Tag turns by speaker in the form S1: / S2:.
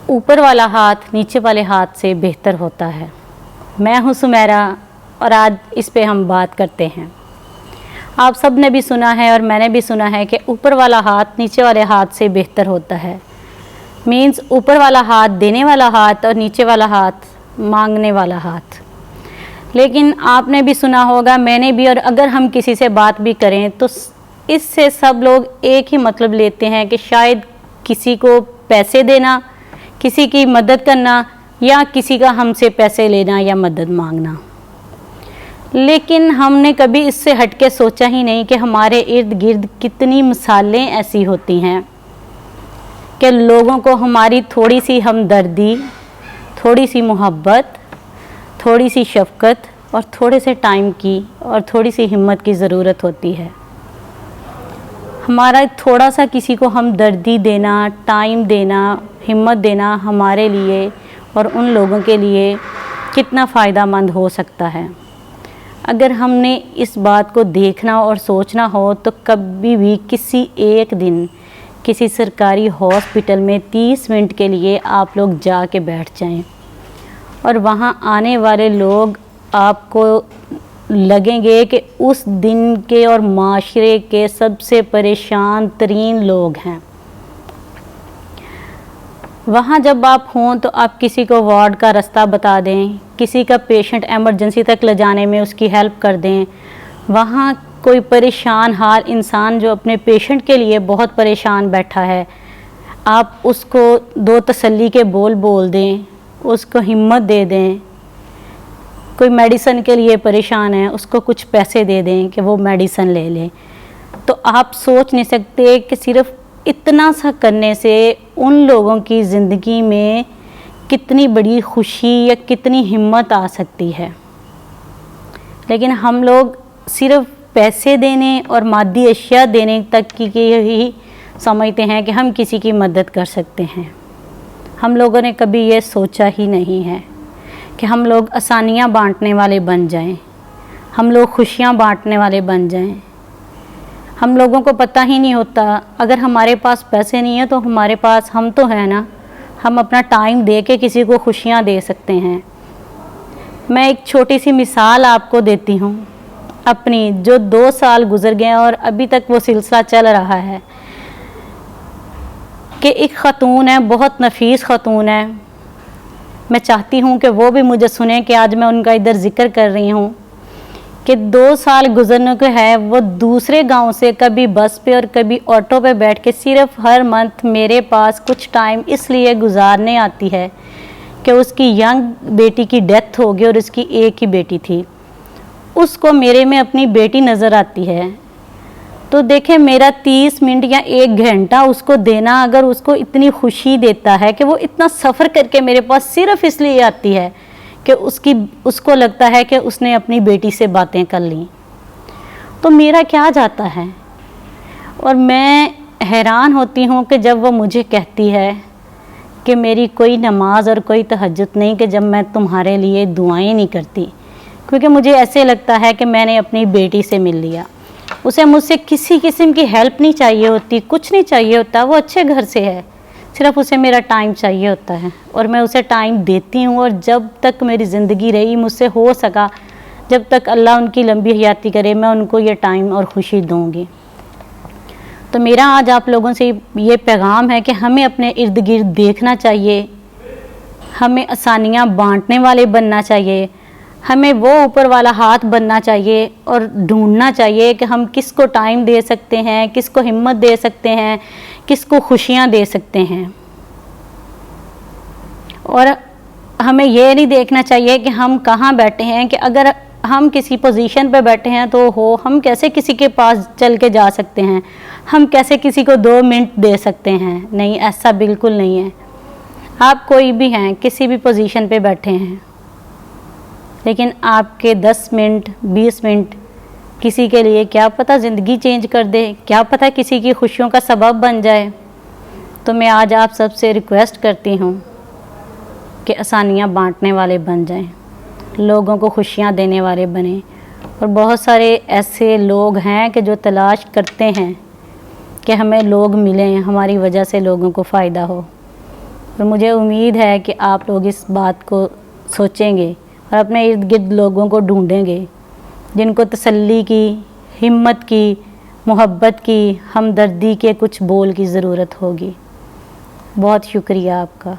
S1: اوپر والا ہاتھ نیچے والے ہاتھ سے بہتر ہوتا ہے۔ میں ہوں سمیرہ اور آج اس پہ ہم بات کرتے ہیں۔ آپ سب نے بھی سنا ہے اور میں نے بھی سنا ہے کہ اوپر والا ہاتھ نیچے والے ہاتھ سے بہتر ہوتا ہے۔ مینز اوپر والا ہاتھ دینے والا ہاتھ اور نیچے والا ہاتھ مانگنے والا ہاتھ۔ لیکن آپ نے بھی سنا ہوگا، میں نے بھی، اور اگر ہم کسی سے بات بھی کریں تو اس سے سب لوگ ایک ہی مطلب لیتے ہیں کہ شاید کسی کو پیسے دینا، کسی کی مدد کرنا، یا کسی کا ہم سے پیسے لینا یا مدد مانگنا۔ لیکن ہم نے کبھی اس سے ہٹ کے سوچا ہی نہیں کہ ہمارے ارد گرد کتنی مثالیں ایسی ہوتی ہیں کہ لوگوں کو ہماری تھوڑی سی ہمدردی، تھوڑی سی محبت، تھوڑی سی شفقت اور تھوڑے سے ٹائم کی اور تھوڑی سی ہمت کی ضرورت ہوتی ہے۔ ہمارا تھوڑا سا کسی کو ہمدردی دینا، ٹائم دینا، ہمت دینا ہمارے لیے اور ان لوگوں کے لیے کتنا فائدہ مند ہو سکتا ہے۔ اگر ہم نے اس بات کو دیکھنا اور سوچنا ہو تو کبھی بھی کسی ایک دن کسی سرکاری ہاسپٹل میں 30 منٹ کے لیے آپ لوگ جا کے بیٹھ جائیں اور وہاں آنے والے لوگ آپ کو لگیں گے کہ اس دن کے اور معاشرے کے سب سے پریشان ترین لوگ ہیں۔ وہاں جب آپ ہوں تو آپ کسی کو وارڈ کا رستہ بتا دیں، کسی کا پیشنٹ ایمرجنسی تک لے جانے میں اس کی ہیلپ کر دیں۔ وہاں کوئی پریشان حال انسان جو اپنے پیشنٹ کے لیے بہت پریشان بیٹھا ہے، آپ اس کو 2 تسلی کے بول دیں، اس کو ہمت دے دیں۔ کوئی میڈیسن کے لیے پریشان ہے، اس کو کچھ پیسے دے دیں کہ وہ میڈیسن لے لیں۔ تو آپ سوچ نہیں سکتے کہ صرف اتنا سا کرنے سے ان لوگوں کی زندگی میں کتنی بڑی خوشی یا کتنی ہمت آ سکتی ہے۔ لیکن ہم لوگ صرف پیسے دینے اور مادی اشیاء دینے تک کی ہی سمجھتے ہیں کہ ہم کسی کی مدد کر سکتے ہیں۔ ہم لوگوں نے کبھی یہ سوچا ہی نہیں ہے کہ ہم لوگ آسانیاں بانٹنے والے بن جائیں، ہم لوگ خوشیاں بانٹنے والے بن جائیں۔ ہم لوگوں کو پتہ ہی نہیں ہوتا، اگر ہمارے پاس پیسے نہیں ہیں تو ہمارے پاس ہم تو ہیں نا، ہم اپنا ٹائم دے کے کسی کو خوشیاں دے سکتے ہیں۔ میں ایک چھوٹی سی مثال آپ کو دیتی ہوں اپنی، جو 2 سال گزر گئے اور ابھی تک وہ سلسلہ چل رہا ہے، کہ ایک خاتون ہے، بہت نفیس خاتون ہے۔ میں چاہتی ہوں کہ وہ بھی مجھے سنیں کہ آج میں ان کا ادھر ذکر کر رہی ہوں کہ 2 سال گزرنے کو ہے، وہ دوسرے گاؤں سے کبھی بس پہ اور کبھی آٹو پہ بیٹھ کے صرف ہر منتھ میرے پاس کچھ ٹائم اس لیے گزارنے آتی ہے کہ اس کی ینگ بیٹی کی ڈیتھ ہو گئی اور اس کی ایک ہی بیٹی تھی۔ اس کو میرے میں اپنی بیٹی نظر آتی ہے۔ تو دیکھیں، میرا 30 منٹ یا 1 گھنٹہ اس کو دینا اگر اس کو اتنی خوشی دیتا ہے کہ وہ اتنا سفر کر کے میرے پاس صرف اس لیے آتی ہے کہ اس کو لگتا ہے کہ اس نے اپنی بیٹی سے باتیں کر لیں، تو میرا کیا جاتا ہے؟ اور میں حیران ہوتی ہوں کہ جب وہ مجھے کہتی ہے کہ میری کوئی نماز اور کوئی تہجد نہیں کہ جب میں تمہارے لیے دعائیں نہیں کرتی، کیونکہ مجھے ایسے لگتا ہے کہ میں نے اپنی بیٹی سے مل لیا۔ اسے مجھ سے کسی قسم کی ہیلپ نہیں چاہیے ہوتی، کچھ نہیں چاہیے ہوتا، وہ اچھے گھر سے ہے، صرف اسے میرا ٹائم چاہیے ہوتا ہے اور میں اسے ٹائم دیتی ہوں، اور جب تک میری زندگی رہی مجھ سے ہو سکا، جب تک اللہ ان کی لمبی حیاتی کرے، میں ان کو یہ ٹائم اور خوشی دوں گی۔ تو میرا آج آپ لوگوں سے یہ پیغام ہے کہ ہمیں اپنے ارد گرد دیکھنا چاہیے، ہمیں آسانیاں بانٹنے والے بننا چاہیے، ہمیں وہ اوپر والا ہاتھ بننا چاہیے اور ڈھونڈنا چاہیے کہ ہم کس کو ٹائم دے سکتے ہیں، کس کو ہمت دے سکتے ہیں، کس کو خوشیاں دے سکتے ہیں۔ اور ہمیں یہ نہیں دیکھنا چاہیے کہ ہم کہاں بیٹھے ہیں، کہ اگر ہم کسی پوزیشن پہ بیٹھے ہیں تو ہم کیسے کسی کے پاس چل کے جا سکتے ہیں، ہم کیسے کسی کو 2 منٹ دے سکتے ہیں۔ نہیں، ایسا بالکل نہیں ہے۔ آپ کوئی بھی ہیں، کسی بھی پوزیشن پہ بیٹھے ہیں، لیکن آپ کے 10 منٹ 20 منٹ کسی کے لیے کیا پتہ زندگی چینج کر دے، کیا پتہ کسی کی خوشیوں کا سبب بن جائے۔ تو میں آج آپ سب سے ریکویسٹ کرتی ہوں کہ آسانیاں بانٹنے والے بن جائیں، لوگوں کو خوشیاں دینے والے بنیں۔ اور بہت سارے ایسے لوگ ہیں کہ جو تلاش کرتے ہیں کہ ہمیں لوگ ملیں، ہماری وجہ سے لوگوں کو فائدہ ہو۔ اور مجھے امید ہے کہ آپ لوگ اس بات کو سوچیں گے اور اپنے ارد گرد لوگوں کو ڈھونڈیں گے جن کو تسلی کی، ہمت کی، محبت کی، ہمدردی کے کچھ بول کی ضرورت ہوگی۔ بہت شکریہ آپ کا۔